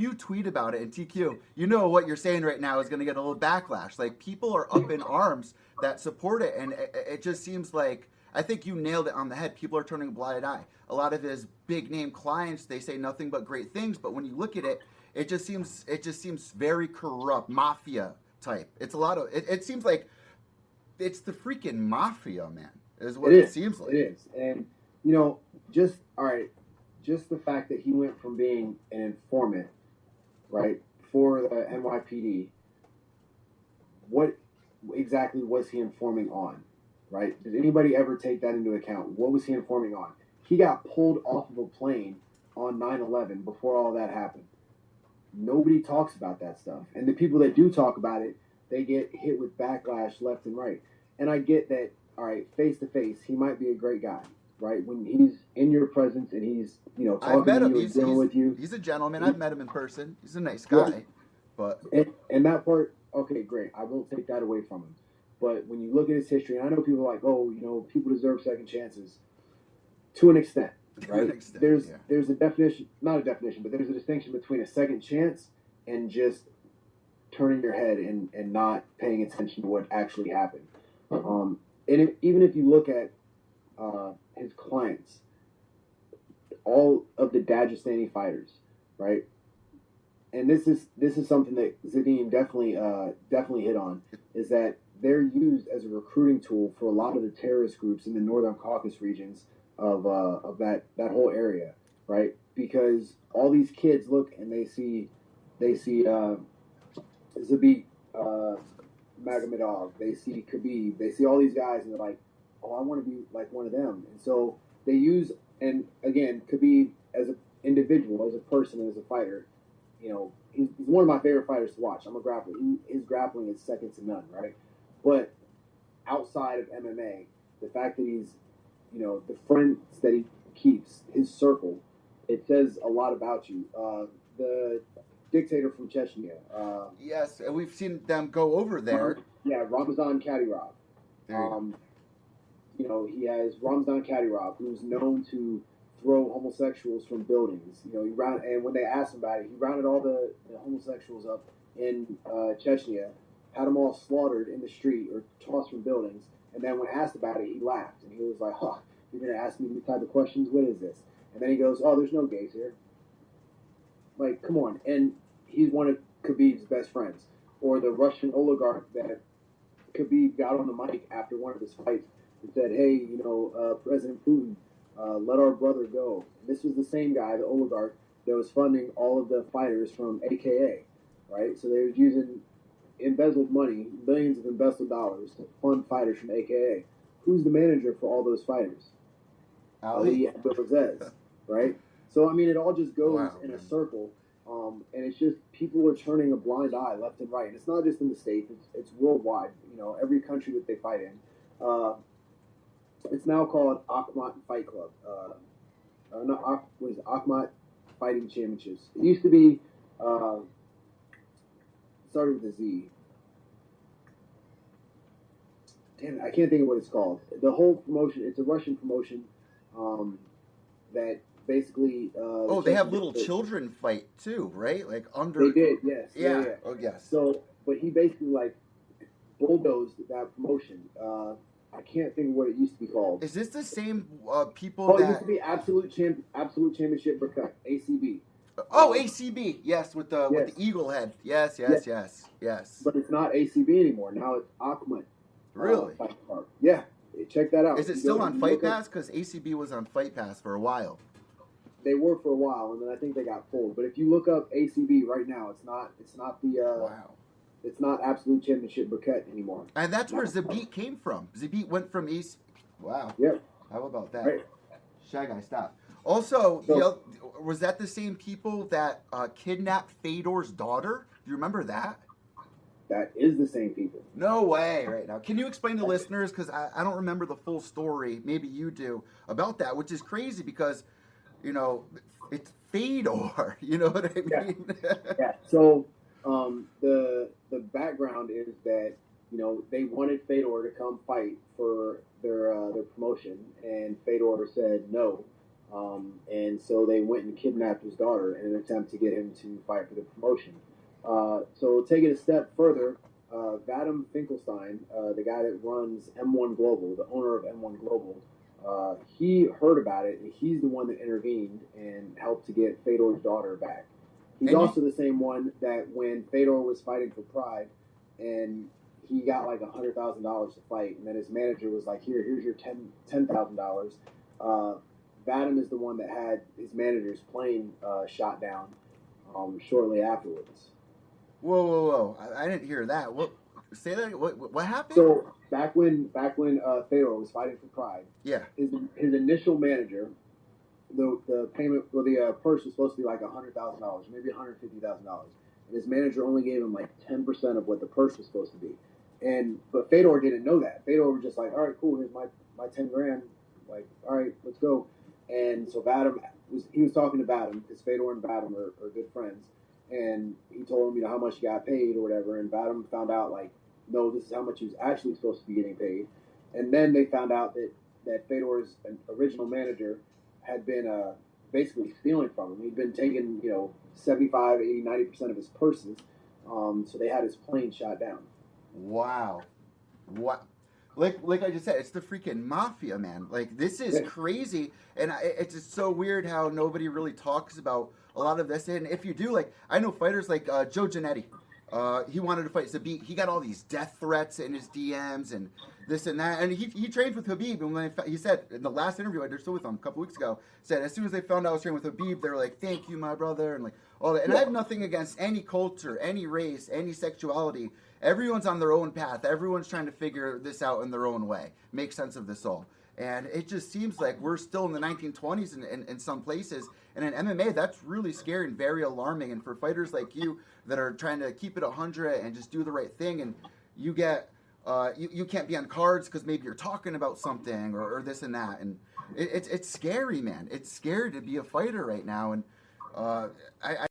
you tweet about it in TQ, you know what you're saying right now is going to get a little backlash. Like people are up in arms that support it, and it just seems like I think you nailed it on the head. People are turning a blind eye. A lot of his big name clients, they say nothing but great things, but when you look at it, it just seems very corrupt, mafia type. It's a lot of it seems like it's the freaking mafia, man. Is It what it is. seems It like. is. And you know, just all right, just the fact that he went from being an informant, right, for the NYPD, what exactly was he informing on? Right? Did anybody ever take that into account? What was he informing on? He got pulled off of a plane on 9/11 before all that happened. Nobody talks about that stuff. And the people that do talk about it, they get hit with backlash left and right. And I get that, all right, face to face, he might be a great guy, right? When he's in your presence and he's, I've talking met to him. you and dealing with you. He's a gentleman. I've met him in person. He's a nice Yeah. guy, but And that part, okay, great. I won't take that away from him. But when you look at his history, and I know people are like, oh, people deserve second chances to an extent, to right? an extent, yeah. There's a definition, not a definition, but there's a distinction between a second chance and just turning your head and not paying attention to what actually happened. Even if you look at his clients, all of the Dagestani fighters, right? And this is something that Zadine definitely hit on, is that they're used as a recruiting tool for a lot of the terrorist groups in the Northern Caucasus regions of that whole area, right? Because all these kids look and they see Zabit Magomedov, they see Khabib, they see all these guys, and they're like, oh, I want to be like one of them. And so they use, and again, Khabib as an individual, as a person, as a fighter, he's one of my favorite fighters to watch. I'm a grappler. His grappling is second to none, right? But outside of MMA, the fact that he's, the friends that he keeps, his circle, it says a lot about you. The dictator from Chechnya. Yes, and we've seen them go over there. Yeah, Ramazan Kadyrov. He has Ramzan Kadyrov, who's known to throw homosexuals from buildings. And when they asked him about it, he rounded all the homosexuals up in Chechnya, had them all slaughtered in the street or tossed from buildings. And then when asked about it, he laughed. And he was like, huh, you're going to ask me these type of questions? What is this? And then he goes, oh, there's no gays here. Like, come on. And he's one of Khabib's best friends. Or the Russian oligarch that Khabib got on the mic after one of his fights and said, hey, President Putin, let our brother go. And this was the same guy, the oligarch, that was funding all of the fighters from AKA, right? So they was using embezzled money, billions of embezzled dollars, to fund fighters from AKA. Who's the manager for all those fighters? Ali Abdelaziz, right? So, I mean, it all just goes in a circle. And it's just people are turning a blind eye left and right. And it's not just in the States, it's worldwide. Every country that they fight in. It's now called Akhmat Fight Club. Akhmat Fighting Championships. It used to be started with a Z. Damn it, I can't think of what it's called. The whole promotion, it's a Russian promotion that basically... they have little children fight too, right? Like under... They did, yes. Yeah. Oh, yes. So, but he basically bulldozed that promotion. I can't think of what it used to be called. Is this the same people that... it used to be Absolute Championship Berkut, ACB. Oh, ACB, yes, with the eagle head. Yes. But it's not ACB anymore. Now it's Akhmat. Really? Yeah. Check that out. Is it still on Fight Pass? Because ACB was on Fight Pass for a while. They were for a while, and then I think they got pulled. But if you look up ACB right now, it's not the wow. It's not Absolute Championship Berkut anymore. And that's where Zabit came from. Zabit went from AC. Wow. Yep. How about that? Right. Shy Guy, stop. Also, was that the same people that kidnapped Fedor's daughter? Do you remember that? That is the same people. No way, right now. Can you explain to listeners, because I don't remember the full story, maybe you do, about that, which is crazy because, it's Fedor, you know what I mean? Yeah. So the background is that, they wanted Fedor to come fight for their promotion, and Fedor said no. And so they went and kidnapped his daughter in an attempt to get him to fight for the promotion. So take it a step further, Vadim Finkelstein, the guy that runs M1 Global, the owner of M1 Global, he heard about it, and he's the one that intervened and helped to get Fedor's daughter back. He's also the same one that when Fedor was fighting for Pride, and he got like $100,000 to fight, and then his manager was like, here's your $10,000. Vadim is the one that had his manager's plane shot down shortly afterwards. Whoa! I didn't hear that. What? Say that. What happened? So back when Fedor was fighting for Pride, yeah, his initial manager, the payment or the purse was supposed to be like $100,000, maybe $150,000, and his manager only gave him like 10% of what the purse was supposed to be. But Fedor didn't know that. Fedor was just like, all right, cool, here's my 10 grand. Like, all right, let's go. And so Vadim was talking to Vadim because Fedor and Vadim are good friends. And he told him, how much he got paid or whatever. And Vadim found out, like, no, this is how much he was actually supposed to be getting paid. And then they found out that Fedor's original manager had been basically stealing from him. He'd been taking, 75, 80, 90% of his purses. So they had his plane shot down. Wow. What? Like I just said, it's the freaking mafia, man. Like, this is crazy, and it's just so weird how nobody really talks about a lot of this. And if you do, like, I know fighters like Joe Giannetti. He wanted to fight Zabit. He got all these death threats in his DMs and this and that. And he trained with Khabib. And when he said in the last interview I did still with him a couple weeks ago, said as soon as they found out I was training with Khabib, they were like, "Thank you, my brother," and like all that. And I have nothing against any culture, any race, any sexuality. Everyone's on their own path. Everyone's trying to figure this out in their own way, make sense of this all. And it just seems like we're still in the 1920s in some places. And in MMA, that's really scary and very alarming. And for fighters like you that are trying to keep it 100 and just do the right thing, and you get you can't be on cards because maybe you're talking about something or this and that. And it's scary, man. It's scary to be a fighter right now. And I